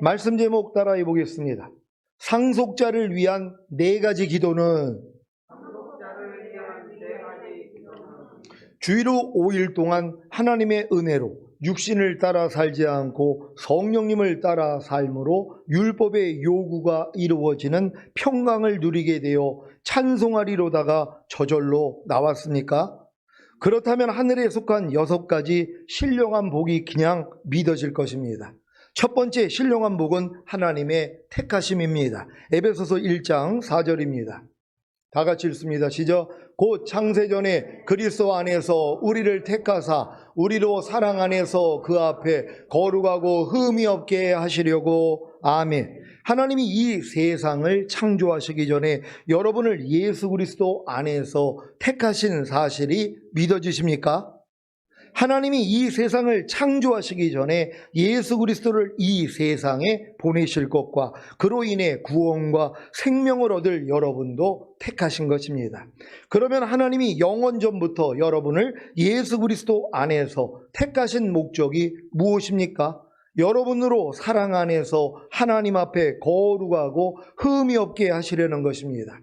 말씀 제목 따라해 보겠습니다. 상속자를 위한 4가지 기도는 주일로 5일 동안 하나님의 은혜로 육신을 따라 살지 않고 성령님을 따라 삶으로 율법의 요구가 이루어지는 평강을 누리게 되어 찬송하리로다가 저절로 나왔습니까? 그렇다면 하늘에 속한 6가지 신령한 복이 그냥 믿어질 것입니다. 첫 번째 신령한 복은 하나님의 택하심입니다. 에베소서 1장 4절입니다. 다 같이 읽습니다. 시작. 곧 창세전에 그리스도 안에서 우리를 택하사 우리로 사랑 안에서 그 앞에 거룩하고 흠이 없게 하시려고. 아멘. 하나님이 이 세상을 창조하시기 전에 여러분을 예수 그리스도 안에서 택하신 사실이 믿어지십니까? 하나님이 이 세상을 창조하시기 전에 예수 그리스도를 이 세상에 보내실 것과 그로 인해 구원과 생명을 얻을 여러분도 택하신 것입니다. 그러면 하나님이 영원전부터 여러분을 예수 그리스도 안에서 택하신 목적이 무엇입니까? 여러분으로 사랑 안에서 하나님 앞에 거룩하고 흠이 없게 하시려는 것입니다.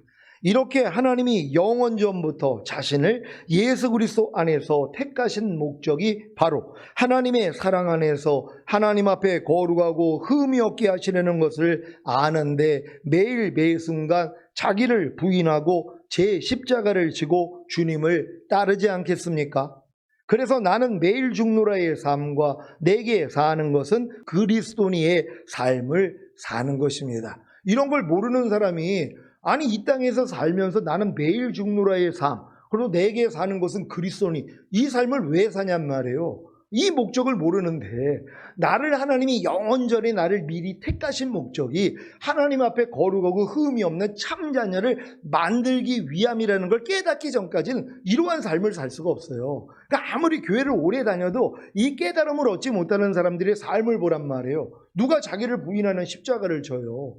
이렇게 하나님이 영원전부터 자신을 예수 그리스도 안에서 택하신 목적이 바로 하나님의 사랑 안에서 하나님 앞에 거룩하고 흠이 없게 하시려는 것을 아는데 매일 매순간 자기를 부인하고 제 십자가를 지고 주님을 따르지 않겠습니까? 그래서 나는 매일 죽노라의 삶과 내게 사는 것은 그리스도니의 삶을 사는 것입니다. 이런 걸 모르는 사람이 아니 이 땅에서 살면서 나는 매일 죽노라의 삶 그리고 내게 사는 것은 그리스도니 이 삶을 왜 사냔 말이에요. 이 목적을 모르는데 나를 하나님이 영원전에 나를 미리 택하신 목적이 하나님 앞에 거룩하고 흠이 없는 참 자녀를 만들기 위함이라는 걸 깨닫기 전까지는 이러한 삶을 살 수가 없어요. 그러니까 아무리 교회를 오래 다녀도 이 깨달음을 얻지 못하는 사람들의 삶을 보란 말이에요. 누가 자기를 부인하는 십자가를 져요.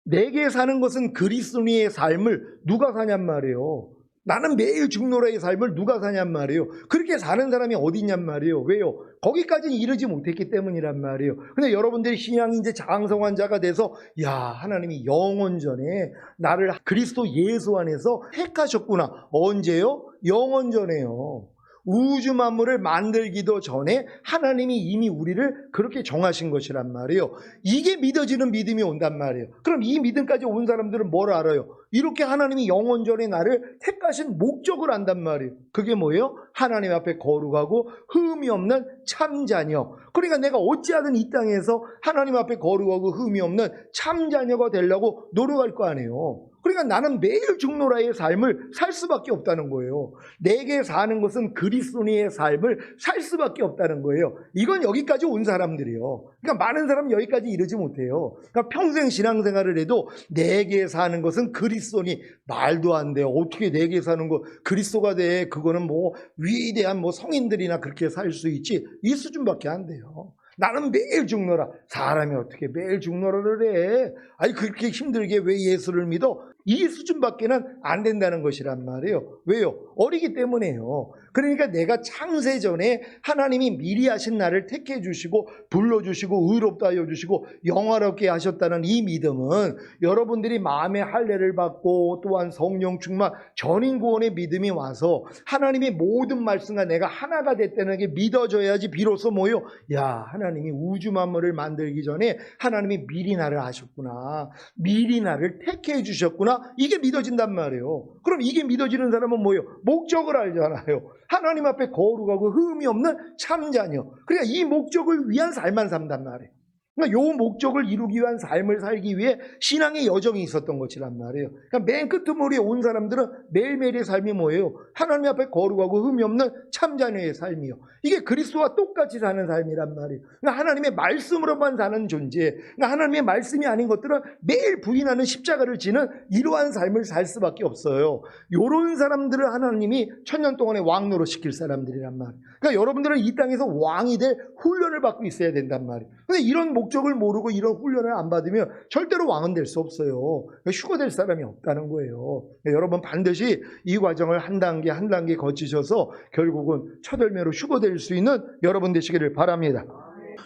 내게 사는 것은 그리스도니의 삶을 누가 사냔 말이에요. 나는 매일 죽노라의 삶을 누가 사냔 말이에요. 그렇게 사는 사람이 어디 있냔 말이에요. 왜요? 거기까지는 이르지 못했기 때문이란 말이에요. 근데 여러분들이 신앙이 이제 장성한 자가 돼서 야 하나님이 영원전에 나를 그리스도 예수 안에서 택하셨구나. 언제요? 영원전에요. 우주 만물을 만들기도 전에 하나님이 이미 우리를 그렇게 정하신 것이란 말이에요. 이게 믿어지는 믿음이 온단 말이에요. 그럼 이 믿음까지 온 사람들은 뭘 알아요? 이렇게 하나님이 영원전에 나를 택하신 목적을 안단 말이에요. 그게 뭐예요? 하나님 앞에 거룩하고 흠이 없는 참 자녀. 그러니까 내가 어찌하든 이 땅에서 하나님 앞에 거룩하고 흠이 없는 참 자녀가 되려고 노력할 거 아니에요. 그러니까 나는 매일 죽노라의 삶을 살 수밖에 없다는 거예요. 내게 사는 것은 그리스도니의 삶을 살 수밖에 없다는 거예요. 이건 여기까지 온 사람들이에요. 그러니까 많은 사람은 여기까지 이르지 못해요. 그러니까 평생 신앙생활을 해도 내게 사는 것은 그리스도니 말도 안 돼요. 어떻게 내게 사는 거 그리스도가 돼? 그거는 뭐 위대한 뭐 성인들이나 그렇게 살 수 있지. 이 수준밖에 안 돼요. 나는 매일 죽노라. 사람이 어떻게 매일 죽노라를 해? 아니 그렇게 힘들게 왜 예수를 믿어? 이 수준밖에는 안 된다는 것이란 말이에요. 왜요? 어리기 때문에요. 그러니까 내가 창세전에 하나님이 미리 하신 나를 택해 주시고 불러주시고 의롭다 하여 주시고 영화롭게 하셨다는 이 믿음은 여러분들이 마음의 할례를 받고 또한 성령 충만 전인구원의 믿음이 와서 하나님의 모든 말씀과 내가 하나가 됐다는 게 믿어져야지 비로소 뭐요? 야 하나님이 우주 만물을 만들기 전에 하나님이 미리 나를 아셨구나. 미리 나를 택해 주셨구나. 이게 믿어진단 말이에요. 그럼 이게 믿어지는 사람은 뭐예요? 목적을 알잖아요. 하나님 앞에 거룩하고 흠이 없는 참 자녀. 그러니까 이 목적을 위한 삶만 산단 말이에요. 그러니까 이 목적을 이루기 위한 삶을 살기 위해 신앙의 여정이 있었던 것이란 말이에요. 그러니까 맨 끄트머리에 온 사람들은 매일매일의 삶이 뭐예요? 하나님 앞에 거룩하고 흠이 없는 참 자녀의 삶이요. 이게 그리스도와 똑같이 사는 삶이란 말이에요. 그러니까 하나님의 말씀으로만 사는 존재. 그러니까 하나님의 말씀이 아닌 것들은 매일 부인하는 십자가를 지는 이러한 삶을 살 수밖에 없어요. 이런 사람들을 하나님이 천년 동안에 왕노로 시킬 사람들이란 말이에요. 그러니까 여러분들은 이 땅에서 왕이 될 훈련을 받고 있어야 된단 말이에요. 근데 이런 목적을 모르고 이런 훈련을 안 받으면 절대로 왕은 될 수 없어요. 휴거 될 사람이 없다는 거예요. 여러분 반드시 이 과정을 한 단계 한 단계 거치셔서 결국은 첫 열매로 휴거 될 수 있는 여러분 되시기를 바랍니다.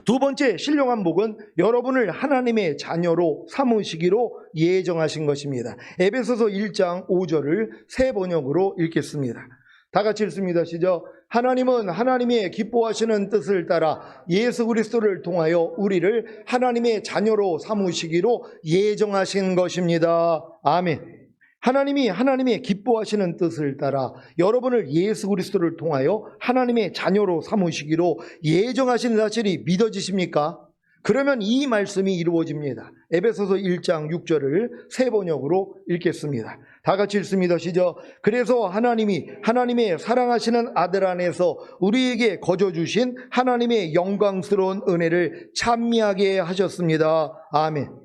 두 번째 신령한 복은 여러분을 하나님의 자녀로 삼으시기로 예정하신 것입니다. 에베소서 1장 5절을 새 번역으로 읽겠습니다. 다 같이 읽습니다. 시작. 하나님은 하나님의 기뻐하시는 뜻을 따라 예수 그리스도를 통하여 우리를 하나님의 자녀로 삼으시기로 예정하신 것입니다. 아멘. 하나님이 하나님의 기뻐하시는 뜻을 따라 여러분을 예수 그리스도를 통하여 하나님의 자녀로 삼으시기로 예정하신 사실이 믿어지십니까? 그러면 이 말씀이 이루어집니다. 에베소서 1장 6절을 새 번역으로 읽겠습니다. 다 같이 읽습니다. 시작. 그래서 하나님이 하나님의 사랑하시는 아들 안에서 우리에게 거저 주신 하나님의 영광스러운 은혜를 찬미하게 하셨습니다. 아멘.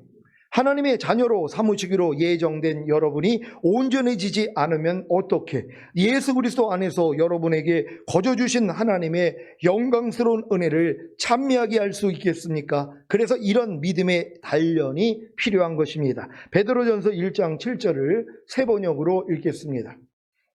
하나님의 자녀로 삼으시기로 예정된 여러분이 온전해지지 않으면 어떻게 예수 그리스도 안에서 여러분에게 거저 주신 하나님의 영광스러운 은혜를 찬미하게 할 수 있겠습니까? 그래서 이런 믿음의 단련이 필요한 것입니다. 베드로전서 1장 7절을 새 번역으로 읽겠습니다.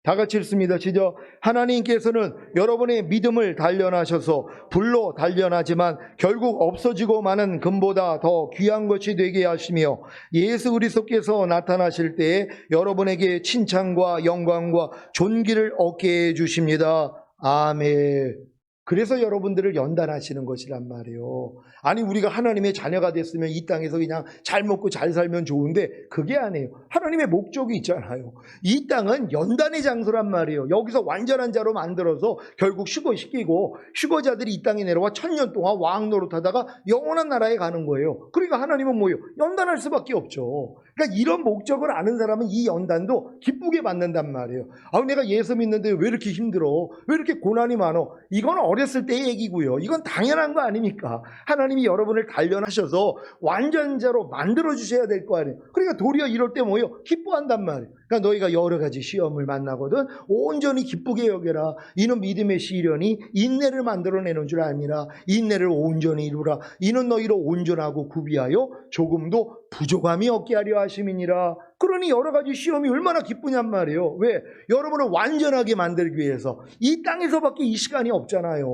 다 같이 읽습니다. 시작. 하나님께서는 여러분의 믿음을 단련하셔서 불로 단련하지만 결국 없어지고 마는 금보다 더 귀한 것이 되게 하시며 예수 그리스도께서 나타나실 때에 여러분에게 칭찬과 영광과 존귀를 얻게 해주십니다. 아멘. 그래서 여러분들을 연단하시는 것이란 말이에요. 아니 우리가 하나님의 자녀가 됐으면 이 땅에서 그냥 잘 먹고 잘 살면 좋은데 그게 아니에요. 하나님의 목적이 있잖아요. 이 땅은 연단의 장소란 말이에요. 여기서 완전한 자로 만들어서 결국 휴거시키고 휴거자들이 이 땅에 내려와 1000년 동안 왕 노릇하다가 영원한 나라에 가는 거예요. 그러니까 하나님은 뭐예요? 연단할 수밖에 없죠. 그러니까 이런 목적을 아는 사람은 이 연단도 기쁘게 받는단 말이에요. 내가 예수 믿는데 왜 이렇게 힘들어? 왜 이렇게 고난이 많어? 이건 어렸을 때의 얘기고요. 이건 당연한 거 아닙니까? 하나님이 여러분을 단련하셔서 완전자로 만들어 주셔야 될 거 아니에요. 그러니까 도리어 이럴 때 뭐예요? 기뻐한단 말이에요. 그러니까 너희가 여러 가지 시험을 만나거든 온전히 기쁘게 여겨라. 이는 믿음의 시련이 인내를 만들어내는 줄 아니라 인내를 온전히 이루라. 이는 너희로 온전하고 구비하여 조금도 부족함이 없게 하려 하심이니라. 그러니 여러 가지 시험이 얼마나 기쁘냔 말이에요. 왜? 여러분을 완전하게 만들기 위해서. 이 땅에서밖에 이 시간이 없잖아요.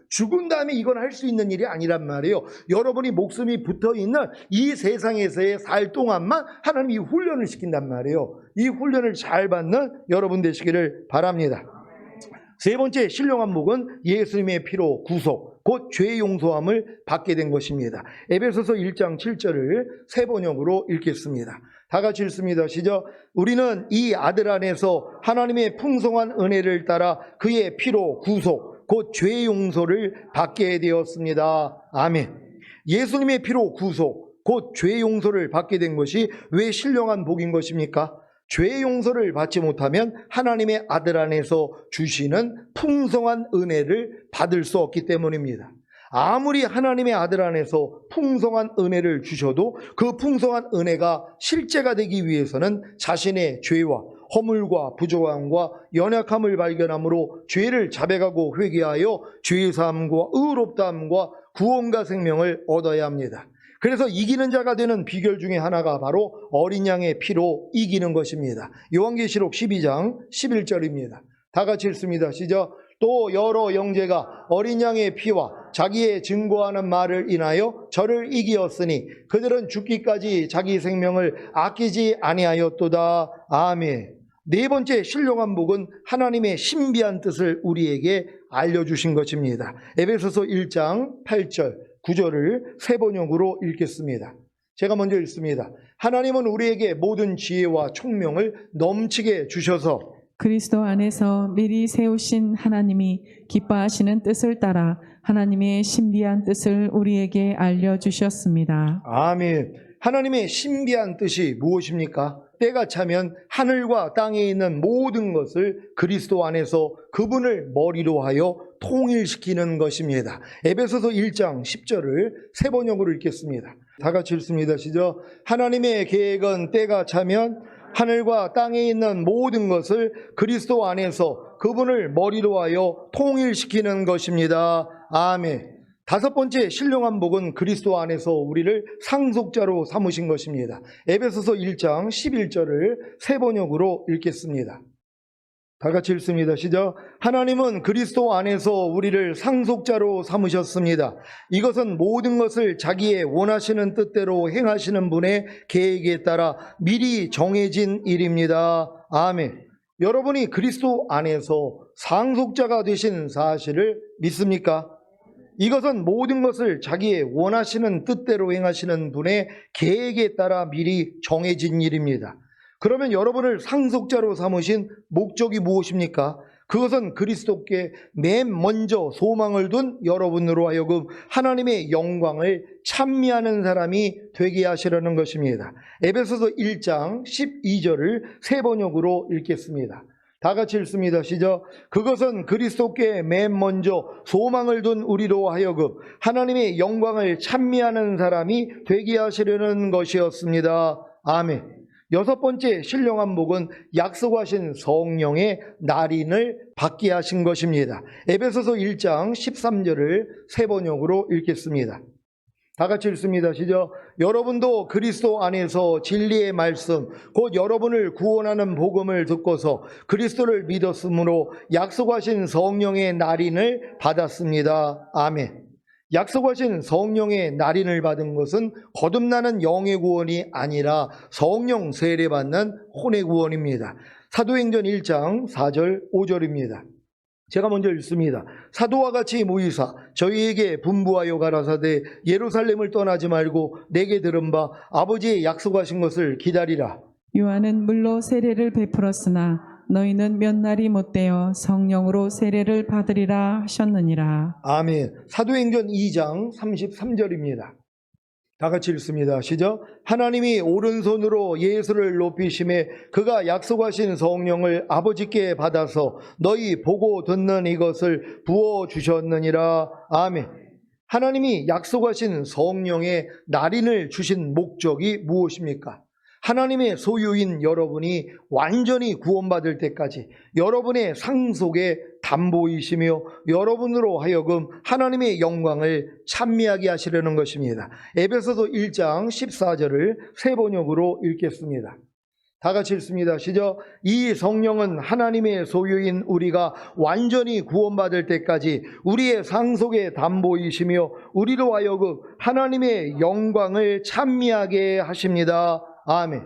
죽은 다음에 이건 할 수 있는 일이 아니란 말이에요. 여러분이 목숨이 붙어있는 이 세상에서의 살 동안만 하나님이 훈련을 시킨단 말이에요. 이 훈련을 잘 받는 여러분 되시기를 바랍니다. 세 번째 신령한 복은 예수님의 피로 구속, 곧 죄 용서함을 받게 된 것입니다. 에베소서 1장 7절을 새 번역으로 읽겠습니다. 다 같이 읽습니다. 시작. 우리는 이 아들 안에서 하나님의 풍성한 은혜를 따라 그의 피로 구속, 곧 죄 용서를 받게 되었습니다. 아멘. 예수님의 피로 구속, 곧 죄 용서를 받게 된 것이 왜 신령한 복인 것입니까? 죄 용서를 받지 못하면 하나님의 아들 안에서 주시는 풍성한 은혜를 받을 수 없기 때문입니다. 아무리 하나님의 아들 안에서 풍성한 은혜를 주셔도 그 풍성한 은혜가 실제가 되기 위해서는 자신의 죄와 허물과 부족함과 연약함을 발견함으로 죄를 자백하고 회개하여 죄사함과 의롭다함과 구원과 생명을 얻어야 합니다. 그래서 이기는 자가 되는 비결 중에 하나가 바로 어린 양의 피로 이기는 것입니다. 요한계시록 12장 11절입니다. 다 같이 읽습니다. 시작. 또 여러 형제가 어린 양의 피와 자기의 증거하는 말을 인하여 저를 이기었으니 그들은 죽기까지 자기 생명을 아끼지 아니하였도다. 아멘. 네 번째 신령한 복은 하나님의 신비한 뜻을 우리에게 알려주신 것입니다. 에베소서 1장 8절 9절을 새 번역으로 읽겠습니다. 제가 먼저 읽습니다. 하나님은 우리에게 모든 지혜와 총명을 넘치게 주셔서 그리스도 안에서 미리 세우신 하나님이 기뻐하시는 뜻을 따라 하나님의 신비한 뜻을 우리에게 알려주셨습니다. 아멘. 하나님의 신비한 뜻이 무엇입니까? 때가 차면 하늘과 땅에 있는 모든 것을 그리스도 안에서 그분을 머리로 하여 통일시키는 것입니다. 에베소서 1장 10절을 새 번역으로 읽겠습니다. 다 같이 읽습니다. 시작. 하나님의 계획은 때가 차면 하늘과 땅에 있는 모든 것을 그리스도 안에서 그분을 머리로 하여 통일시키는 것입니다. 아멘. 다섯 번째 신령한 복은 그리스도 안에서 우리를 상속자로 삼으신 것입니다. 에베소서 1장 11절을 새 번역으로 읽겠습니다. 다 같이 읽습니다. 시작. 하나님은 그리스도 안에서 우리를 상속자로 삼으셨습니다. 이것은 모든 것을 자기의 원하시는 뜻대로 행하시는 분의 계획에 따라 미리 정해진 일입니다. 아멘. 여러분이 그리스도 안에서 상속자가 되신 사실을 믿습니까? 이것은 모든 것을 자기의 원하시는 뜻대로 행하시는 분의 계획에 따라 미리 정해진 일입니다. 그러면 여러분을 상속자로 삼으신 목적이 무엇입니까? 그것은 그리스도께 맨 먼저 소망을 둔 여러분으로 하여금 하나님의 영광을 찬미하는 사람이 되게 하시려는 것입니다. 에베소서 1장 12절을 세 번역으로 읽겠습니다. 다 같이 읽습니다. 시작. 그것은 그리스도께 맨 먼저 소망을 둔 우리로 하여금 하나님의 영광을 찬미하는 사람이 되게 하시려는 것이었습니다. 아멘. 여섯 번째 신령한 복은 약속하신 성령의 날인을 받게 하신 것입니다. 에베소서 1장 13절을 세 번역으로 읽겠습니다. 다 같이 읽습니다. 시작. 여러분도 그리스도 안에서 진리의 말씀 곧 여러분을 구원하는 복음을 듣고서 그리스도를 믿었으므로 약속하신 성령의 날인을 받았습니다. 아멘. 약속하신 성령의 날인을 받은 것은 거듭나는 영의 구원이 아니라 성령 세례받는 혼의 구원입니다. 사도행전 1장 4절 5절입니다. 제가 먼저 읽습니다. 사도와 같이 모이사 저희에게 분부하여 가라사대 예루살렘을 떠나지 말고 내게 들은 바 아버지의 약속하신 것을 기다리라. 요한은 물로 세례를 베풀었으나 너희는 몇 날이 못되어 성령으로 세례를 받으리라 하셨느니라. 아멘. 사도행전 2장 33절입니다. 다 같이 읽습니다. 시작. 하나님이 오른손으로 예수를 높이심에 그가 약속하신 성령을 아버지께 받아서 너희 보고 듣는 이것을 부어주셨느니라. 아멘. 하나님이 약속하신 성령의 날인을 주신 목적이 무엇입니까? 하나님의 소유인 여러분이 완전히 구원받을 때까지 여러분의 상속의 담보이시며 여러분으로 하여금 하나님의 영광을 찬미하게 하시려는 것입니다. 에베소서 1장 14절을 세 번역으로 읽겠습니다. 다 같이 읽습니다. 시작. 이 성령은 하나님의 소유인 우리가 완전히 구원받을 때까지 우리의 상속의 담보이시며 우리로 하여금 하나님의 영광을 찬미하게 하십니다. 아멘.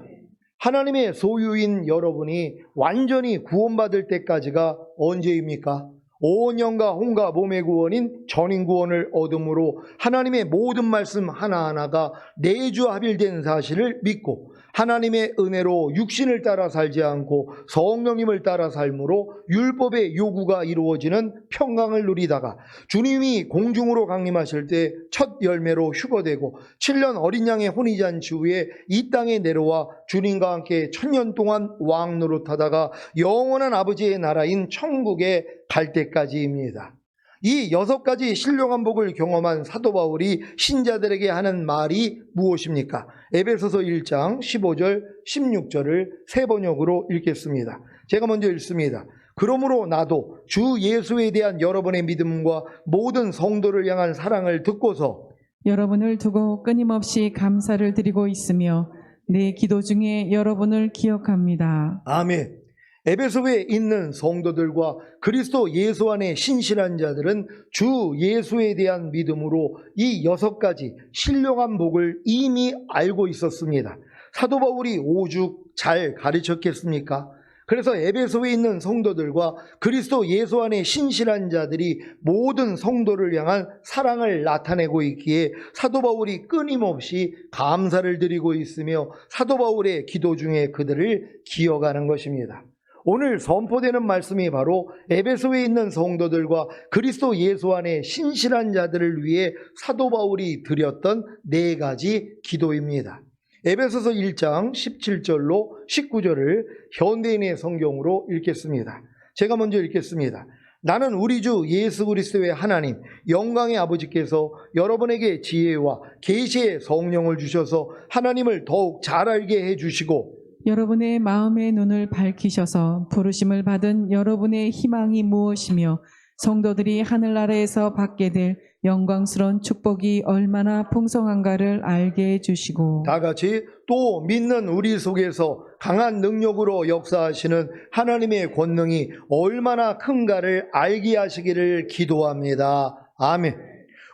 하나님의 소유인 여러분이 완전히 구원받을 때까지가 언제입니까? 온 영과 혼과 몸의 구원인 전인 구원을 얻음으로 하나님의 모든 말씀 하나하나가 내주합일된 사실을 믿고 하나님의 은혜로 육신을 따라 살지 않고 성령님을 따라 삶으로 율법의 요구가 이루어지는 평강을 누리다가 주님이 공중으로 강림하실 때 첫 열매로 휴거되고 7년 어린 양의 혼인잔치 후에 이 땅에 내려와 주님과 함께 1000년 동안 왕 노릇하다가 영원한 아버지의 나라인 천국에 갈 때까지입니다. 이 6가지 신령한 복을 경험한 사도 바울이 신자들에게 하는 말이 무엇입니까? 에베소서 1장 15절 16절을 세 번역으로 읽겠습니다. 제가 먼저 읽습니다. 그러므로 나도 주 예수에 대한 여러분의 믿음과 모든 성도를 향한 사랑을 듣고서 여러분을 두고 끊임없이 감사를 드리고 있으며 내 기도 중에 여러분을 기억합니다. 아멘. 에베소에 있는 성도들과 그리스도 예수 안에 신실한 자들은 주 예수에 대한 믿음으로 이 6가지 신령한 복을 이미 알고 있었습니다. 사도 바울이 오죽 잘 가르쳤겠습니까? 그래서 에베소에 있는 성도들과 그리스도 예수 안에 신실한 자들이 모든 성도를 향한 사랑을 나타내고 있기에 사도 바울이 끊임없이 감사를 드리고 있으며 사도 바울의 기도 중에 그들을 기억하는 것입니다. 오늘 선포되는 말씀이 바로 에베소에 있는 성도들과 그리스도 예수 안에 신실한 자들을 위해 사도 바울이 드렸던 4가지 기도입니다. 에베소서 1장 17절로 19절을 현대인의 성경으로 읽겠습니다. 제가 먼저 읽겠습니다. 나는 우리 주 예수 그리스도의 하나님 영광의 아버지께서 여러분에게 지혜와 계시의 성령을 주셔서 하나님을 더욱 잘 알게 해주시고 여러분의 마음의 눈을 밝히셔서 부르심을 받은 여러분의 희망이 무엇이며 성도들이 하늘나라에서 받게 될 영광스러운 축복이 얼마나 풍성한가를 알게 해주시고 다 같이 또 믿는 우리 속에서 강한 능력으로 역사하시는 하나님의 권능이 얼마나 큰가를 알게 하시기를 기도합니다. 아멘.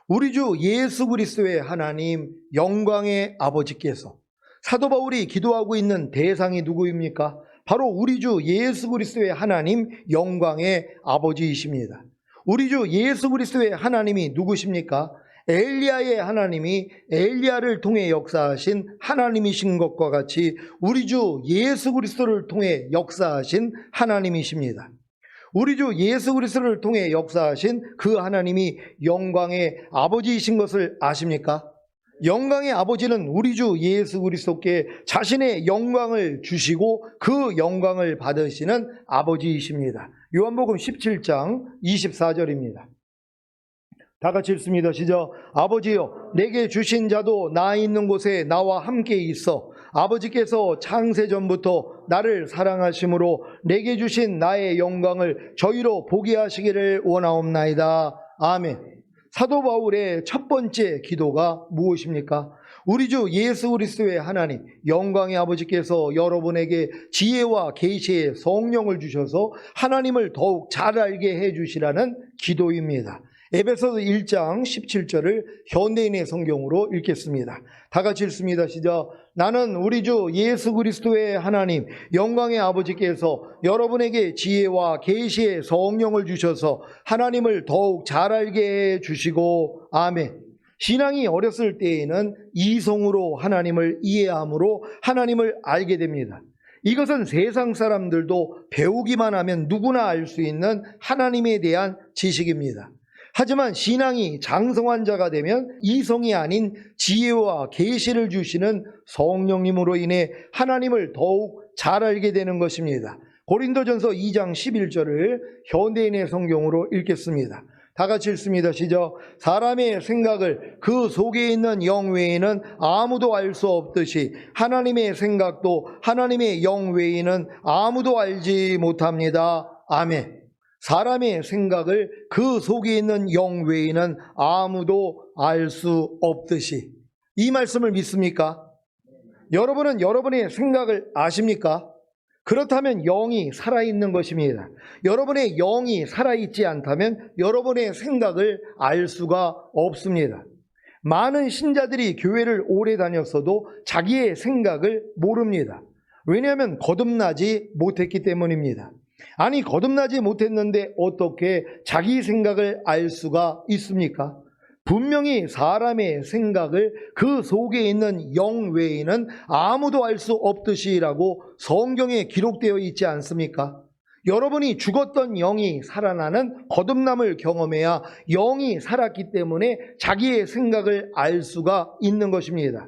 우리 주 예수 그리스도의 하나님 영광의 아버지께서 사도 바울이 기도하고 있는 대상이 누구입니까? 바로 우리 주 예수 그리스도의 하나님 영광의 아버지이십니다. 우리 주 예수 그리스도의 하나님이 누구십니까? 엘리야의 하나님이 엘리야를 통해 역사하신 하나님이신 것과 같이 우리 주 예수 그리스도를 통해 역사하신 하나님이십니다. 우리 주 예수 그리스도를 통해 역사하신 그 하나님이 영광의 아버지이신 것을 아십니까? 영광의 아버지는 우리 주 예수 그리스도께 자신의 영광을 주시고 그 영광을 받으시는 아버지이십니다. 요한복음 17장 24절입니다. 다 같이 읽습니다. 시작. 아버지여, 내게 주신 자도 나 있는 곳에 나와 함께 있어 아버지께서 창세전부터 나를 사랑하심으로 내게 주신 나의 영광을 저희로 보게 하시기를 원하옵나이다. 아멘. 사도 바울의 첫 번째 기도가 무엇입니까? 우리 주 예수 그리스도의 하나님 영광의 아버지께서 여러분에게 지혜와 계시의 성령을 주셔서 하나님을 더욱 잘 알게 해주시라는 기도입니다. 에베소서 1장 17절을 현대인의 성경으로 읽겠습니다. 다 같이 읽습니다. 시작. 나는 우리 주 예수 그리스도의 하나님 영광의 아버지께서 여러분에게 지혜와 계시의 성령을 주셔서 하나님을 더욱 잘 알게 해주시고 아멘. 신앙이 어렸을 때에는 이성으로 하나님을 이해함으로 하나님을 알게 됩니다. 이것은 세상 사람들도 배우기만 하면 누구나 알 수 있는 하나님에 대한 지식입니다. 하지만 신앙이 장성한 자가 되면 이성이 아닌 지혜와 계시를 주시는 성령님으로 인해 하나님을 더욱 잘 알게 되는 것입니다. 고린도전서 2장 11절을 현대인의 성경으로 읽겠습니다. 다 같이 읽습니다. 시작. 사람의 생각을 그 속에 있는 영 외에는 아무도 알 수 없듯이 하나님의 생각도 하나님의 영 외에는 아무도 알지 못합니다. 아멘. 사람의 생각을 그 속에 있는 영 외에는 아무도 알 수 없듯이. 이 말씀을 믿습니까? 여러분은 여러분의 생각을 아십니까? 그렇다면 영이 살아있는 것입니다. 여러분의 영이 살아있지 않다면 여러분의 생각을 알 수가 없습니다. 많은 신자들이 교회를 오래 다녔어도 자기의 생각을 모릅니다. 왜냐하면 거듭나지 못했기 때문입니다. 아니, 거듭나지 못했는데 어떻게 자기 생각을 알 수가 있습니까? 분명히 사람의 생각을 그 속에 있는 영 외에는 아무도 알 수 없듯이라고 성경에 기록되어 있지 않습니까? 여러분이 죽었던 영이 살아나는 거듭남을 경험해야 영이 살았기 때문에 자기의 생각을 알 수가 있는 것입니다.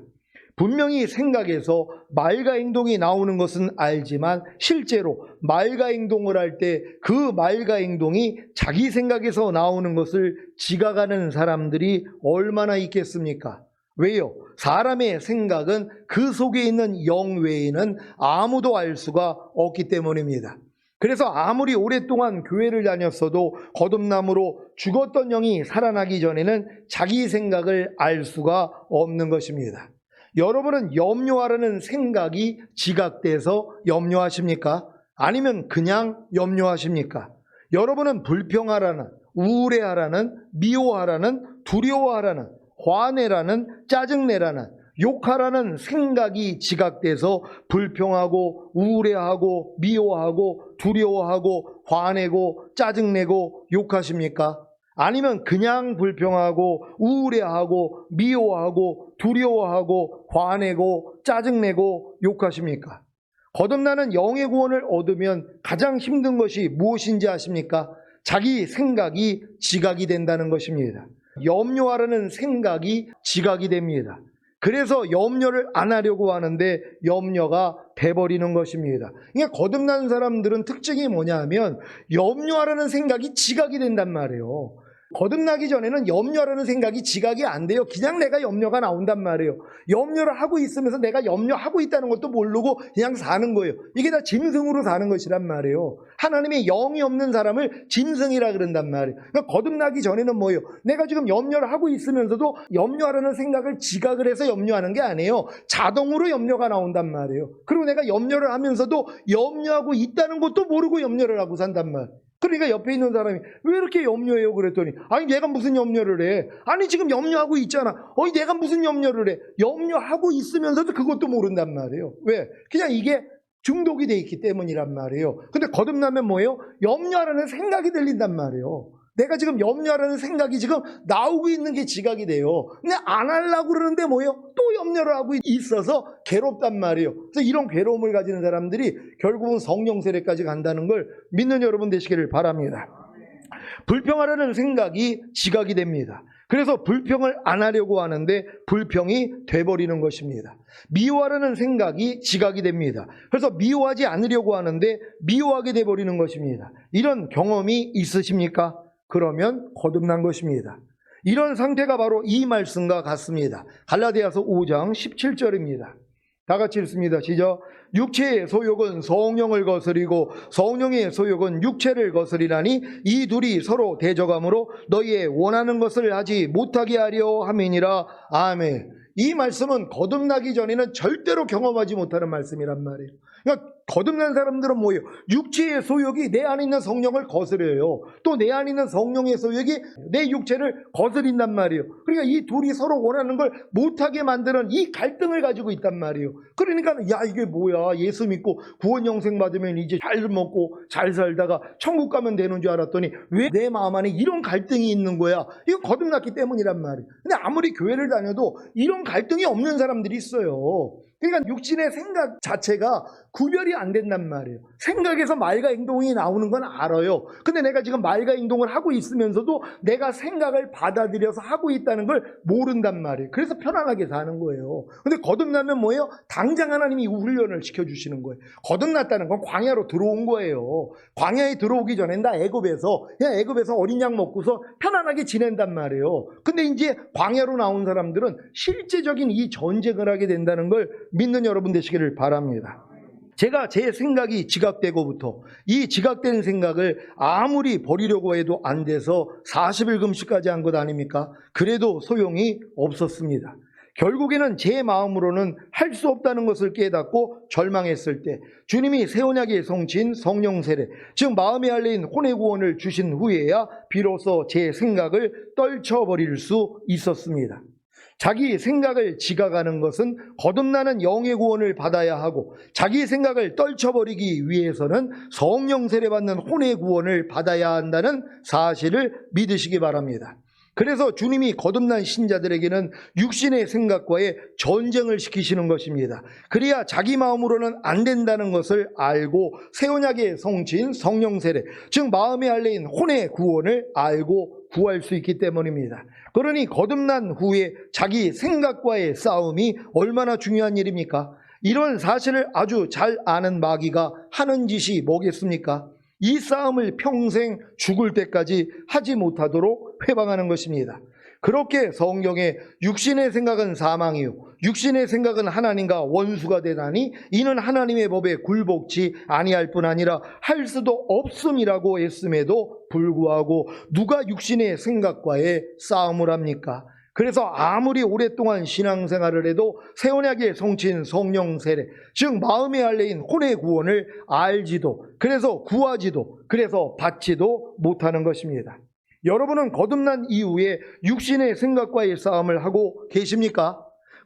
분명히 생각에서 말과 행동이 나오는 것은 알지만 실제로 말과 행동을 할 때 그 말과 행동이 자기 생각에서 나오는 것을 지각하는 사람들이 얼마나 있겠습니까? 왜요? 사람의 생각은 그 속에 있는 영 외에는 아무도 알 수가 없기 때문입니다. 그래서 아무리 오랫동안 교회를 다녔어도 거듭남으로 죽었던 영이 살아나기 전에는 자기 생각을 알 수가 없는 것입니다. 여러분은 염려하라는 생각이 지각돼서 염려하십니까? 아니면 그냥 염려하십니까? 여러분은 불평하라는, 우울해하라는, 미워하라는, 두려워하라는, 화내라는, 짜증내라는, 욕하라는 생각이 지각돼서 불평하고 우울해하고 미워하고 두려워하고 화내고 짜증내고 욕하십니까? 아니면 그냥 불평하고 우울해하고 미워하고 두려워하고 화내고 짜증내고 욕하십니까? 거듭나는 영의 구원을 얻으면 가장 힘든 것이 무엇인지 아십니까? 자기 생각이 지각이 된다는 것입니다. 염려하라는 생각이 지각이 됩니다. 그래서 염려를 안 하려고 하는데 염려가 돼버리는 것입니다. 그러니까 거듭난 사람들은 특징이 뭐냐 하면 염려하라는 생각이 지각이 된단 말이에요. 거듭나기 전에는 염려라는 생각이 지각이 안 돼요. 그냥 내가 염려가 나온단 말이에요. 염려를 하고 있으면서 내가 염려하고 있다는 것도 모르고 그냥 사는 거예요. 이게 다 짐승으로 사는 것이란 말이에요. 하나님의 영이 없는 사람을 짐승이라 그런단 말이에요. 그러니까 거듭나기 전에는 뭐예요? 내가 지금 염려를 하고 있으면서도 염려하라는 생각을 지각을 해서 염려하는 게 아니에요. 자동으로 염려가 나온단 말이에요. 그리고 내가 염려를 하면서도 염려하고 있다는 것도 모르고 염려를 하고 산단 말이에요. 그러니까 옆에 있는 사람이 왜 이렇게 염려해요? 그랬더니 아니 내가 무슨 염려를 해? 아니 지금 염려하고 있잖아. 내가 무슨 염려를 해? 염려하고 있으면서도 그것도 모른단 말이에요. 왜? 그냥 이게 중독이 돼 있기 때문이란 말이에요. 근데 거듭나면 뭐예요? 염려하라는 생각이 들린단 말이에요. 내가 지금 염려하라는 생각이 지금 나오고 있는 게 지각이 돼요. 근데 안 하려고 그러는데 뭐예요? 또 염려를 하고 있어서 괴롭단 말이에요. 그래서 이런 괴로움을 가지는 사람들이 결국은 성령 세례까지 간다는 걸 믿는 여러분 되시기를 바랍니다. 불평하라는 생각이 지각이 됩니다. 그래서 불평을 안 하려고 하는데 불평이 돼버리는 것입니다. 미워하라는 생각이 지각이 됩니다. 그래서 미워하지 않으려고 하는데 미워하게 돼버리는 것입니다. 이런 경험이 있으십니까? 그러면 거듭난 것입니다. 이런 상태가 바로 이 말씀과 같습니다. 갈라디아서 5장 17절입니다. 다 같이 읽습니다. 시작. 육체의 소욕은 성령을 거스리고 성령의 소욕은 육체를 거스리나니 이 둘이 서로 대적함으로 너희의 원하는 것을 하지 못하게 하려 함이니라. 아멘. 이 말씀은 거듭나기 전에는 절대로 경험하지 못하는 말씀이란 말이에요. 그러니까 거듭난 사람들은 뭐예요? 육체의 소욕이 내 안에 있는 성령을 거스려요. 또 내 안에 있는 성령의 소욕이 내 육체를 거스린단 말이에요. 그러니까 이 둘이 서로 원하는 걸 못하게 만드는 이 갈등을 가지고 있단 말이에요. 그러니까 야 이게 뭐야, 예수 믿고 구원 영생 받으면 이제 잘 먹고 잘 살다가 천국 가면 되는 줄 알았더니 왜 내 마음 안에 이런 갈등이 있는 거야? 이거 거듭났기 때문이란 말이에요. 근데 아무리 교회를 다녀도 이런 갈등이 없는 사람들이 있어요. 그러니까 육신의 생각 자체가 구별이 안 된단 말이에요. 생각에서 말과 행동이 나오는 건 알아요. 근데 내가 지금 말과 행동을 하고 있으면서도 내가 생각을 받아들여서 하고 있다는 걸 모른단 말이에요. 그래서 편안하게 사는 거예요. 근데 거듭나면 뭐예요? 당장 하나님이 훈련을 시켜주시는 거예요. 거듭났다는 건 광야로 들어온 거예요. 광야에 들어오기 전엔 다 그냥 애굽에서 어린 양 먹고서 편안하게 지낸단 말이에요. 근데 이제 광야로 나온 사람들은 실제적인 이 전쟁을 하게 된다는 걸 믿는 여러분 되시기를 바랍니다. 제가 제 생각이 지각되고부터 이 지각된 생각을 아무리 버리려고 해도 안 돼서 40일 금식까지 한 것 아닙니까? 그래도 소용이 없었습니다. 결국에는 제 마음으로는 할 수 없다는 것을 깨닫고 절망했을 때 주님이 새 언약의 성취인 성령 세례, 즉 마음에 알린 혼의 구원을 주신 후에야 비로소 제 생각을 떨쳐버릴 수 있었습니다. 자기 생각을 지각하는 것은 거듭나는 영의 구원을 받아야 하고 자기 생각을 떨쳐버리기 위해서는 성령 세례받는 혼의 구원을 받아야 한다는 사실을 믿으시기 바랍니다. 그래서 주님이 거듭난 신자들에게는 육신의 생각과의 전쟁을 시키시는 것입니다. 그래야 자기 마음으로는 안 된다는 것을 알고 새 언약의 성취인 성령 세례, 즉 마음에 알린 혼의 구원을 알고 구할 수 있기 때문입니다. 그러니 거듭난 후에 자기 생각과의 싸움이 얼마나 중요한 일입니까? 이런 사실을 아주 잘 아는 마귀가 하는 짓이 뭐겠습니까? 이 싸움을 평생 죽을 때까지 하지 못하도록 회방하는 것입니다. 그렇게 성경에 육신의 생각은 사망이요 육신의 생각은 하나님과 원수가 되나니 이는 하나님의 법에 굴복치 아니할 뿐 아니라 할 수도 없음이라고 했음에도 불구하고 누가 육신의 생각과의 싸움을 합니까? 그래서 아무리 오랫동안 신앙생활을 해도 새 언약의 성취인 성령 세례, 즉 마음에 알린 혼의 구원을 알지도, 그래서 구하지도, 그래서 받지도 못하는 것입니다. 여러분은 거듭난 이후에 육신의 생각과의 싸움을 하고 계십니까?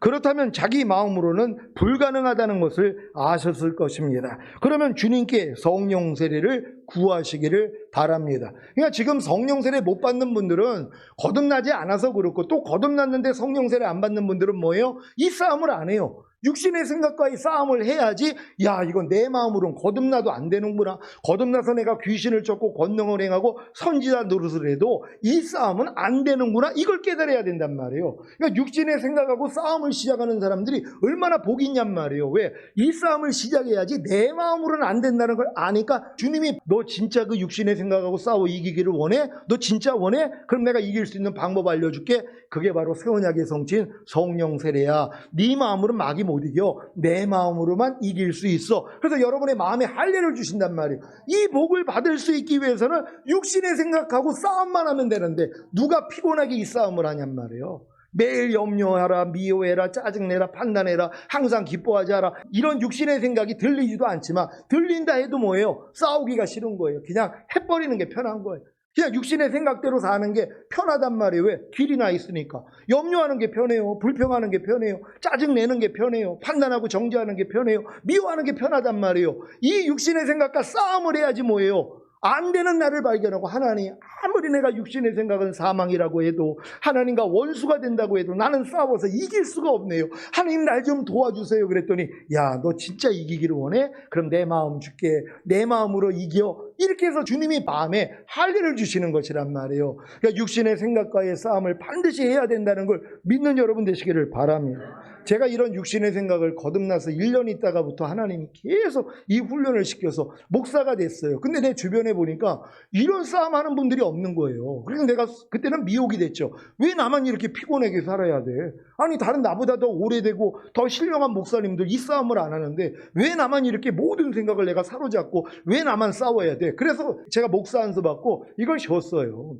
그렇다면 자기 마음으로는 불가능하다는 것을 아셨을 것입니다. 그러면 주님께 성령 세례를 구하시기를 바랍니다. 그러니까 지금 성령 세례 못 받는 분들은 거듭나지 않아서 그렇고 또 거듭났는데 성령 세례 안 받는 분들은 뭐예요? 이 싸움을 안 해요. 육신의 생각과의 싸움을 해야지, 야, 이건 내 마음으로는 거듭나도 안 되는구나. 거듭나서 내가 귀신을 쫓고 권능을 행하고 선지자 노릇을 해도 이 싸움은 안 되는구나. 이걸 깨달아야 된단 말이에요. 그러니까 육신의 생각하고 싸움을 시작하는 사람들이 얼마나 복이 있냔 말이에요. 왜? 이 싸움을 시작해야지 내 마음으로는 안 된다는 걸 아니까 주님이 너 진짜 그 육신의 생각하고 싸워 이기기를 원해? 너 진짜 원해? 그럼 내가 이길 수 있는 방법 알려줄게. 그게 바로 새 언약의 성취인 성령 세례야. 네 마음으로는 마귀 못 이겨. 내 마음으로만 이길 수 있어. 그래서 여러분의 마음에 할례를 주신단 말이에요. 이 복을 받을 수 있기 위해서는 육신의 생각하고 싸움만 하면 되는데 누가 피곤하게 이 싸움을 하냔 말이에요. 매일 염려하라, 미워해라, 짜증내라, 판단해라, 항상 기뻐하지 않아. 이런 육신의 생각이 들리지도 않지만 들린다 해도 뭐예요? 싸우기가 싫은 거예요. 그냥 해버리는 게 편한 거예요. 그냥 육신의 생각대로 사는 게 편하단 말이에요. 왜? 길이 나 있으니까. 염려하는 게 편해요. 불평하는 게 편해요. 짜증내는 게 편해요. 판단하고 정죄하는 게 편해요. 미워하는 게 편하단 말이에요. 이 육신의 생각과 싸움을 해야지 뭐예요? 안 되는 나를 발견하고 하나님, 아무리 내가 육신의 생각은 사망이라고 해도 하나님과 원수가 된다고 해도 나는 싸워서 이길 수가 없네요. 하나님 날 좀 도와주세요. 그랬더니 야, 너 진짜 이기기를 원해? 그럼 내 마음 줄게. 내 마음으로 이겨. 이렇게 해서 주님이 마음에 할례를 주시는 것이란 말이에요. 그러니까 육신의 생각과의 싸움을 반드시 해야 된다는 걸 믿는 여러분 되시기를 바랍니다. 제가 이런 육신의 생각을 거듭나서 1년 있다가부터 하나님이 계속 이 훈련을 시켜서 목사가 됐어요. 근데 내 주변에 보니까 이런 싸움하는 분들이 없는 거예요. 그래서 내가 그때는 미혹이 됐죠. 왜 나만 이렇게 피곤하게 살아야 돼? 아니 다른 나보다 더 오래되고 더 신령한 목사님들 이 싸움을 안 하는데 왜 나만 이렇게 모든 생각을 내가 사로잡고 왜 나만 싸워야 돼? 그래서 제가 목사 안수 받고 이걸 쉬었어요.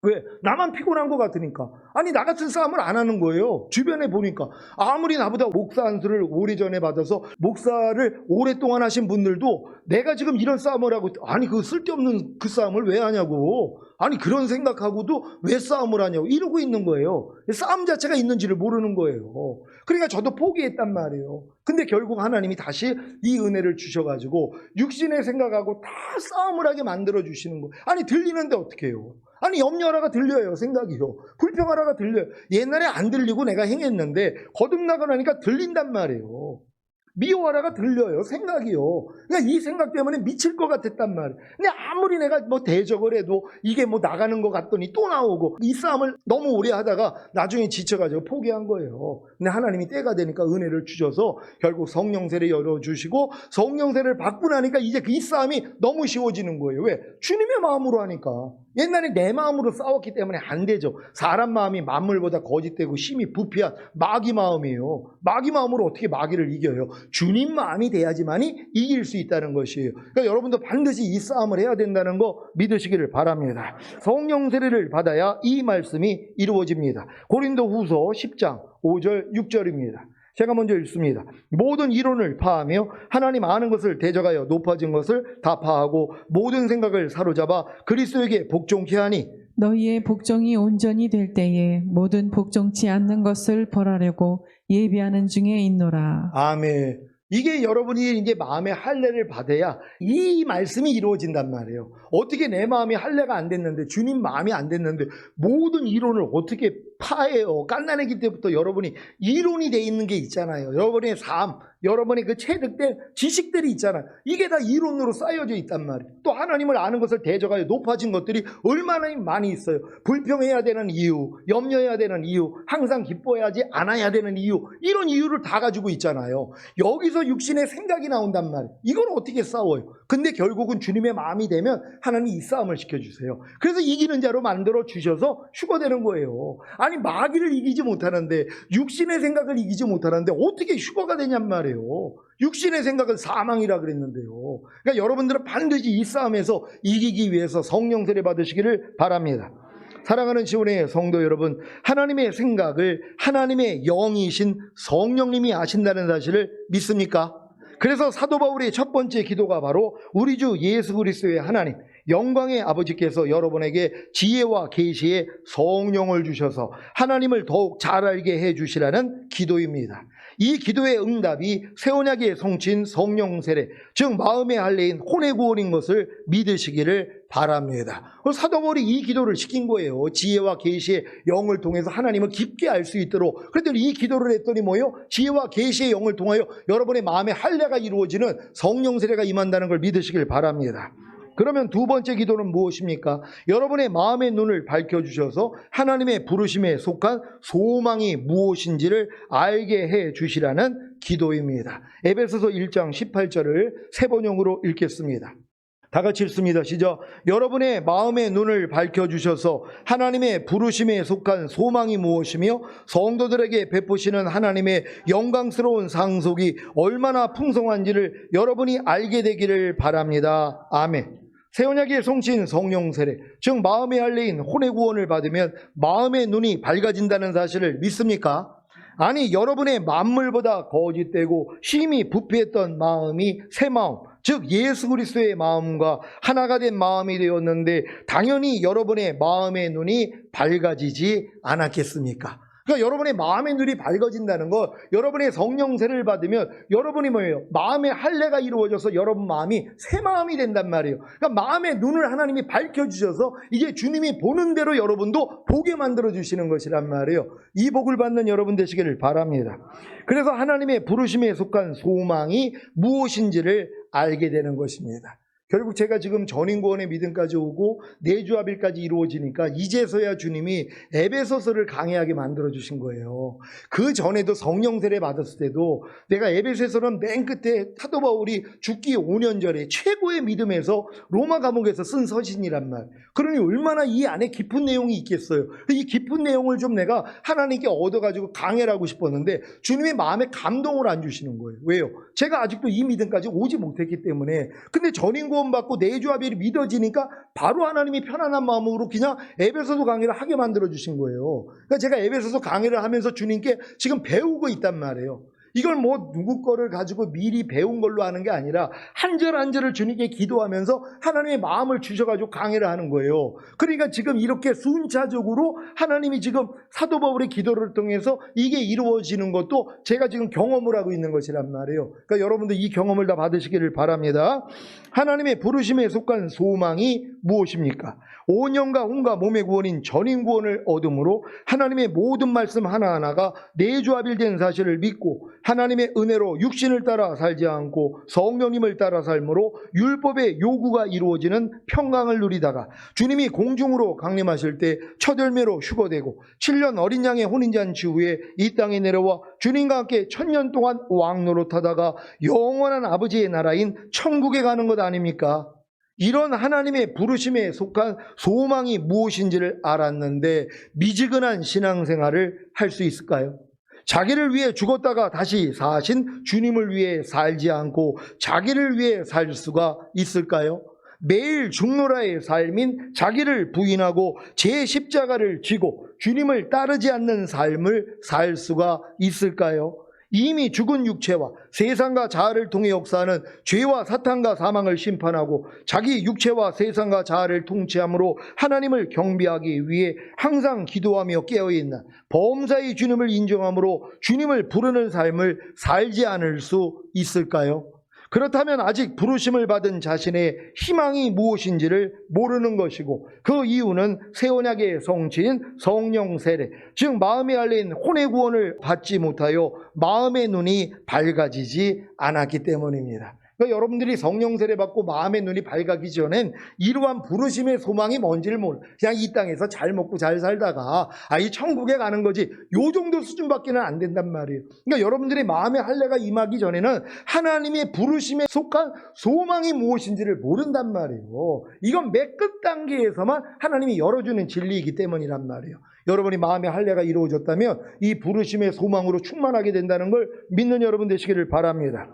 왜? 나만 피곤한 것 같으니까. 아니 나 같은 싸움을 안 하는 거예요. 주변에 보니까 아무리 나보다 목사 안수를 오래전에 받아서 목사를 오랫동안 하신 분들도 내가 지금 이런 싸움을 하고 아니 그 쓸데없는 그 싸움을 왜 하냐고. 아니 그런 생각하고도 왜 싸움을 하냐고 이러고 있는 거예요. 싸움 자체가 있는지를 모르는 거예요. 그러니까 저도 포기했단 말이에요. 근데 결국 하나님이 다시 이 은혜를 주셔가지고 육신의 생각하고 다 싸움을 하게 만들어 주시는 거예요. 아니 들리는데 어떻게 해요? 아니 염려하라가 들려요. 생각이요. 불평하라가 들려요. 옛날에 안 들리고 내가 행했는데 거듭나고 나니까 들린단 말이에요. 미워하라가 들려요. 생각이요. 그러니까 이 생각 때문에 미칠 것 같았단 말이에요. 근데 아무리 내가 뭐 대적을 해도 이게 뭐 나가는 것 같더니 또 나오고 이 싸움을 너무 오래 하다가 나중에 지쳐가지고 포기한 거예요. 근데 하나님이 때가 되니까 은혜를 주셔서 결국 성령세를 열어주시고 성령세를 받고 나니까 이제 이 싸움이 너무 쉬워지는 거예요. 왜? 주님의 마음으로 하니까. 옛날에 내 마음으로 싸웠기 때문에 안 되죠. 사람 마음이 만물보다 거짓되고 심히 부패한 마귀 마음이에요. 마귀 마음으로 어떻게 마귀를 이겨요? 주님 마음이 돼야지만이 이길 수 있다는 것이에요. 그러니까 여러분도 반드시 이 싸움을 해야 된다는 거 믿으시기를 바랍니다. 성령 세례를 받아야 이 말씀이 이루어집니다. 고린도후서 10장 5절 6절입니다. 제가 먼저 읽습니다. 모든 이론을 파하며 하나님 아는 것을 대적하여 높아진 것을 다 파하고 모든 생각을 사로잡아 그리스도에게 복종케 하니 너희의 복종이 온전히 될 때에 모든 복종치 않는 것을 벌하려고 예비하는 중에 있노라. 아멘. 이게 여러분이 이제 마음의 할례를 받아야 이 말씀이 이루어진단 말이에요. 어떻게 내 마음이 할례가 안 됐는데 주님 마음이 안 됐는데 모든 이론을 어떻게 파해요? 갓난아기 때부터 여러분이 이론이 돼 있는 게 있잖아요. 여러분의 삶, 여러분의 그 체득된 지식들이 있잖아요. 이게 다 이론으로 쌓여져 있단 말이에요. 또 하나님을 아는 것을 대적하여 높아진 것들이 얼마나 많이 있어요. 불평해야 되는 이유, 염려해야 되는 이유, 항상 기뻐해야지 않아야 되는 이유, 이런 이유를 다 가지고 있잖아요. 여기서 육신의 생각이 나온단 말이에요. 이걸 어떻게 싸워요? 근데 결국은 주님의 마음이 되면 하나님이 이 싸움을 시켜주세요. 그래서 이기는 자로 만들어 주셔서 휴거되는 거예요. 아니 마귀를 이기지 못하는데 육신의 생각을 이기지 못하는데 어떻게 휴거가 되냔 말이에요. 육신의 생각은 사망이라 그랬는데요. 그러니까 여러분들은 반드시 이 싸움에서 이기기 위해서 성령 세례 받으시기를 바랍니다. 사랑하는 지원의 성도 여러분, 하나님의 생각을 하나님의 영이신 성령님이 아신다는 사실을 믿습니까? 그래서 사도 바울의 첫 번째 기도가 바로 우리 주 예수 그리스도의 하나님 영광의 아버지께서 여러분에게 지혜와 계시의 성령을 주셔서 하나님을 더욱 잘 알게 해주시라는 기도입니다. 이 기도의 응답이 새 언약의 성취인 성령 세례, 즉 마음의 할례인 혼의 구원인 것을 믿으시기를 바랍니다. 사도 바울이 이 기도를 시킨 거예요. 지혜와 계시의 영을 통해서 하나님을 깊게 알 수 있도록. 그랬더니 이 기도를 했더니 뭐예요? 지혜와 계시의 영을 통하여 여러분의 마음의 할례가 이루어지는 성령 세례가 임한다는 걸 믿으시길 바랍니다. 그러면 두 번째 기도는 무엇입니까? 여러분의 마음의 눈을 밝혀주셔서 하나님의 부르심에 속한 소망이 무엇인지를 알게 해 주시라는 기도입니다. 에베소서 1장 18절을 세 번역으로 읽겠습니다. 다 같이 읽습니다. 시작. 여러분의 마음의 눈을 밝혀주셔서 하나님의 부르심에 속한 소망이 무엇이며 성도들에게 베푸시는 하나님의 영광스러운 상속이 얼마나 풍성한지를 여러분이 알게 되기를 바랍니다. 아멘. 새 언약의 성취인 성령 세례, 즉 마음의 할례인 혼의 구원을 받으면 마음의 눈이 밝아진다는 사실을 믿습니까? 아니, 여러분의 만물보다 거짓되고 심히 부패했던 마음이 새 마음, 즉 예수 그리스도의 마음과 하나가 된 마음이 되었는데 당연히 여러분의 마음의 눈이 밝아지지 않았겠습니까? 그러니까 여러분의 마음의 눈이 밝아진다는 거, 여러분의 성령 세례를 받으면 여러분이 뭐예요? 마음의 할례가 이루어져서 여러분 마음이 새 마음이 된단 말이에요. 그러니까 마음의 눈을 하나님이 밝혀주셔서 이제 주님이 보는 대로 여러분도 보게 만들어주시는 것이란 말이에요. 이 복을 받는 여러분 되시기를 바랍니다. 그래서 하나님의 부르심에 속한 소망이 무엇인지를 알게 되는 것입니다. 결국 제가 지금 전인구원의 믿음까지 오고 내주합일까지 이루어지니까 이제서야 주님이 에베소서를 강해하게 만들어주신 거예요. 그 전에도 성령 세례 받았을 때도 내가 에베소서는 맨 끝에 사도 바울이 죽기 5년 전에 최고의 믿음에서 로마 감옥에서 쓴 서신이란 말. 그러니 얼마나 이 안에 깊은 내용이 있겠어요. 이 깊은 내용을 좀 내가 하나님께 얻어가지고 강해를 하고 싶었는데 주님의 마음에 감동을 안 주시는 거예요. 왜요? 제가 아직도 이 믿음까지 오지 못했기 때문에. 근데 전인구원 받고 내주합일이 믿어지니까 바로 하나님이 편안한 마음으로 그냥 에베소서 강의를 하게 만들어 주신 거예요. 그러니까 제가 에베소서 강의를 하면서 주님께 지금 배우고 있단 말이에요. 이걸 뭐 누구 거를 가지고 미리 배운 걸로 하는 게 아니라 한 절 한 절을 주님께 기도하면서 하나님의 마음을 주셔가지고 강의를 하는 거예요. 그러니까 지금 이렇게 순차적으로 하나님이 지금 사도 바울의 기도를 통해서 이게 이루어지는 것도 제가 지금 경험을 하고 있는 것이란 말이에요. 그러니까 여러분들 이 경험을 다 받으시기를 바랍니다. 하나님의 부르심에 속한 소망이 무엇입니까? 온 영과 혼과 몸의 구원인 전인 구원을 얻음으로 하나님의 모든 말씀 하나하나가 내주합일된 사실을 믿고 하나님의 은혜로 육신을 따라 살지 않고 성령님을 따라 삶으로 율법의 요구가 이루어지는 평강을 누리다가 주님이 공중으로 강림하실 때 첫 열매로 휴거되고 7년 어린 양의 혼인잔치 후에 이 땅에 내려와 주님과 함께 1000년 동안 왕노릇하다가 영원한 아버지의 나라인 천국에 가는 것 아닙니까? 이런 하나님의 부르심에 속한 소망이 무엇인지를 알았는데 미지근한 신앙생활을 할 수 있을까요? 자기를 위해 죽었다가 다시 사신 주님을 위해 살지 않고 자기를 위해 살 수가 있을까요? 매일 죽노라의 삶인 자기를 부인하고 제 십자가를 지고 주님을 따르지 않는 삶을 살 수가 있을까요? 이미 죽은 육체와 세상과 자아를 통해 역사하는 죄와 사탄과 사망을 심판하고 자기 육체와 세상과 자아를 통치함으로 하나님을 경배하기 위해 항상 기도하며 깨어있는 범사의 주님을 인정함으로 주님을 부르는 삶을 살지 않을 수 있을까요? 그렇다면 아직 부르심을 받은 자신의 희망이 무엇인지를 모르는 것이고 그 이유는 새 언약의 성취인 성령 세례, 즉 마음의 할례인 혼의 구원을 받지 못하여 마음의 눈이 밝아지지 않았기 때문입니다. 그러니까 여러분들이 성령 세례 받고 마음의 눈이 밝아지기 전엔 이러한 부르심의 소망이 뭔지를 몰라. 그냥 이 땅에서 잘 먹고 잘 살다가 이 천국에 가는 거지 요 정도 수준밖에는 안 된단 말이에요. 그러니까 여러분들이 마음의 할례가 임하기 전에는 하나님의 부르심에 속한 소망이 무엇인지를 모른단 말이에요. 이건 맨 끝 단계에서만 하나님이 열어주는 진리이기 때문이란 말이에요. 여러분이 마음의 할례가 이루어졌다면 이 부르심의 소망으로 충만하게 된다는 걸 믿는 여러분 되시기를 바랍니다.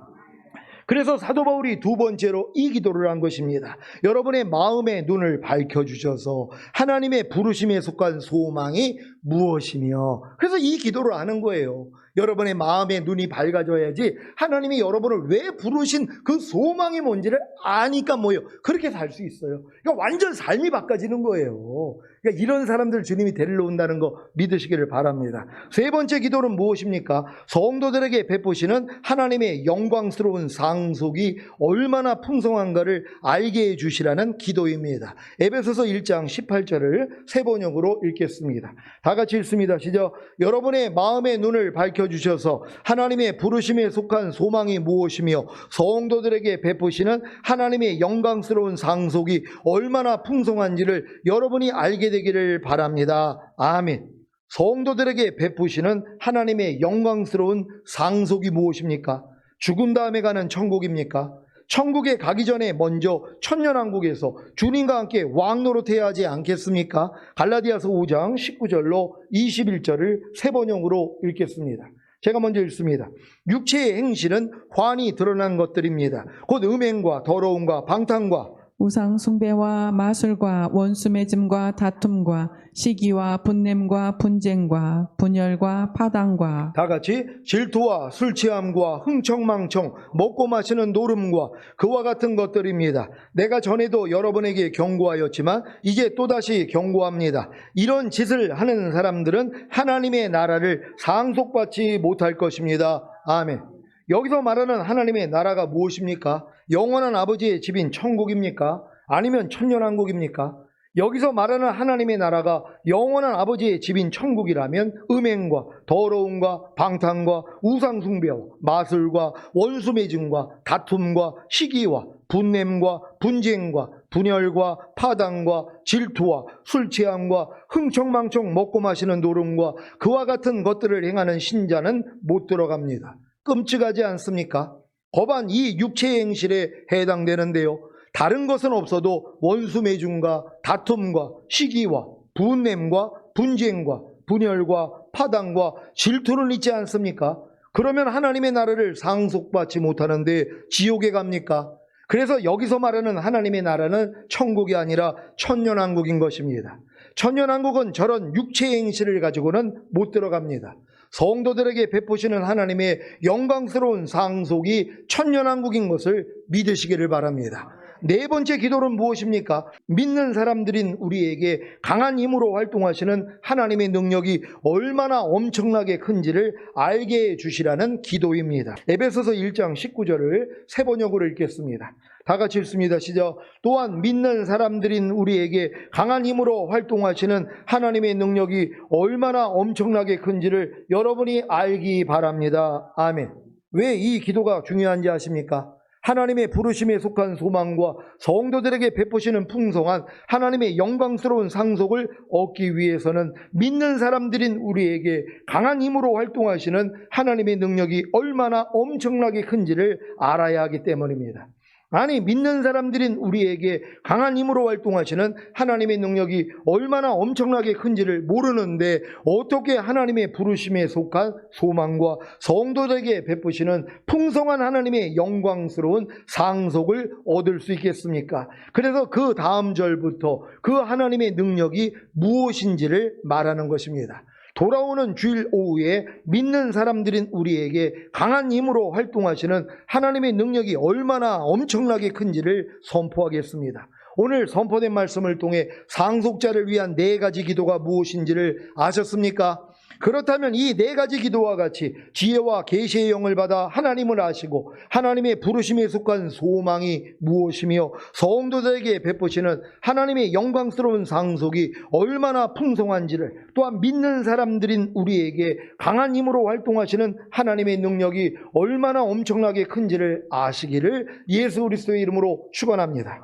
그래서 사도 바울이 두 번째로 이 기도를 한 것입니다. 여러분의 마음의 눈을 밝혀주셔서 하나님의 부르심에 속한 소망이 무엇이며, 그래서 이 기도를 하는 거예요. 여러분의 마음의 눈이 밝아져야지 하나님이 여러분을 왜 부르신 그 소망이 뭔지를 아니까 뭐예요? 그렇게 살 수 있어요. 그러니까 완전 삶이 바꿔지는 거예요. 그러니까 이런 사람들 주님이 데리러 온다는 거 믿으시기를 바랍니다. 세 번째 기도는 무엇입니까? 성도들에게 베푸시는 하나님의 영광스러운 상속이 얼마나 풍성한가를 알게 해주시라는 기도입니다. 에베소서 1장 18절을 세 번역으로 읽겠습니다. 다 같이 읽습니다. 시작. 여러분의 마음의 눈을 밝혀주셔서 하나님의 부르심에 속한 소망이 무엇이며 성도들에게 베푸시는 하나님의 영광스러운 상속이 얼마나 풍성한지를 여러분이 알게 되기를 바랍니다. 아멘. 성도들에게 베푸시는 하나님의 영광스러운 상속이 무엇입니까? 죽은 다음에 가는 천국입니까? 천국에 가기 전에 먼저 천년왕국에서 주님과 함께 왕 노릇해야 하지 않겠습니까? 갈라디아서 5장 19절로 21절을 세 번역으로 읽겠습니다. 제가 먼저 읽습니다. 육체의 행실은 환히 드러난 것들입니다. 곧 음행과 더러움과 방탕과 우상 숭배와 마술과 원수 맺음과 다툼과 시기와 분냄과 분쟁과 분열과 파당과 다 같이 질투와 술 취함과 흥청망청 먹고 마시는 노름과 그와 같은 것들입니다. 내가 전에도 여러분에게 경고하였지만 이제 또다시 경고합니다. 이런 짓을 하는 사람들은 하나님의 나라를 상속받지 못할 것입니다. 아멘. 여기서 말하는 하나님의 나라가 무엇입니까? 영원한 아버지의 집인 천국입니까? 아니면 천년왕국입니까? 여기서 말하는 하나님의 나라가 영원한 아버지의 집인 천국이라면 음행과 더러움과 방탕과 우상숭배와 마술과 원수 맺음과 다툼과 시기와 분냄과 분쟁과 분열과 파당과 질투와 술 취함과 흥청망청 먹고 마시는 노름과 그와 같은 것들을 행하는 신자는 못 들어갑니다. 끔찍하지 않습니까? 거반 이 육체의 행실에 해당되는데요. 다른 것은 없어도 원수 매중과 다툼과 시기와 분냄과 분쟁과 분열과 파당과 질투를 잊지 않습니까? 그러면 하나님의 나라를 상속받지 못하는데 지옥에 갑니까? 그래서 여기서 말하는 하나님의 나라는 천국이 아니라 천년왕국인 것입니다. 천년왕국은 저런 육체의 행실을 가지고는 못 들어갑니다. 성도들에게 베푸시는 하나님의 영광스러운 상속이 천년왕국인 것을 믿으시기를 바랍니다. 네 번째 기도는 무엇입니까? 믿는 사람들인 우리에게 강한 힘으로 활동하시는 하나님의 능력이 얼마나 엄청나게 큰지를 알게 해주시라는 기도입니다. 에베소서 1장 19절을 세 번역으로 읽겠습니다. 다 같이 읽습니다. 시작. 또한 믿는 사람들인 우리에게 강한 힘으로 활동하시는 하나님의 능력이 얼마나 엄청나게 큰지를 여러분이 알기 바랍니다. 아멘. 왜 이 기도가 중요한지 아십니까? 하나님의 부르심에 속한 소망과 성도들에게 베푸시는 풍성한 하나님의 영광스러운 상속을 얻기 위해서는 믿는 사람들인 우리에게 강한 힘으로 활동하시는 하나님의 능력이 얼마나 엄청나게 큰지를 알아야 하기 때문입니다. 아니, 믿는 사람들인 우리에게 강한 힘으로 활동하시는 하나님의 능력이 얼마나 엄청나게 큰지를 모르는데 어떻게 하나님의 부르심에 속한 소망과 성도들에게 베푸시는 풍성한 하나님의 영광스러운 상속을 얻을 수 있겠습니까? 그래서 그 다음 절부터 그 하나님의 능력이 무엇인지를 말하는 것입니다. 돌아오는 주일 오후에 믿는 사람들인 우리에게 강한 힘으로 활동하시는 하나님의 능력이 얼마나 엄청나게 큰지를 선포하겠습니다. 오늘 선포된 말씀을 통해 상속자를 위한 네 가지 기도가 무엇인지를 아셨습니까? 그렇다면 이 네 가지 기도와 같이 지혜와 계시의 영을 받아 하나님을 아시고 하나님의 부르심에 속한 소망이 무엇이며 성도들에게 베푸시는 하나님의 영광스러운 상속이 얼마나 풍성한지를, 또한 믿는 사람들인 우리에게 강한 힘으로 활동하시는 하나님의 능력이 얼마나 엄청나게 큰지를 아시기를 예수 그리스도의 이름으로 축원합니다.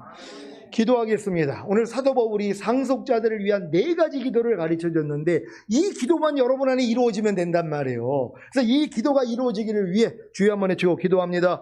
기도하겠습니다. 오늘 사도 바울이 상속자들을 위한 네 가지 기도를 가르쳐줬는데 이 기도만 여러분 안에 이루어지면 된단 말이에요. 그래서 이 기도가 이루어지기를 위해 주여 한번 외치고 기도합니다.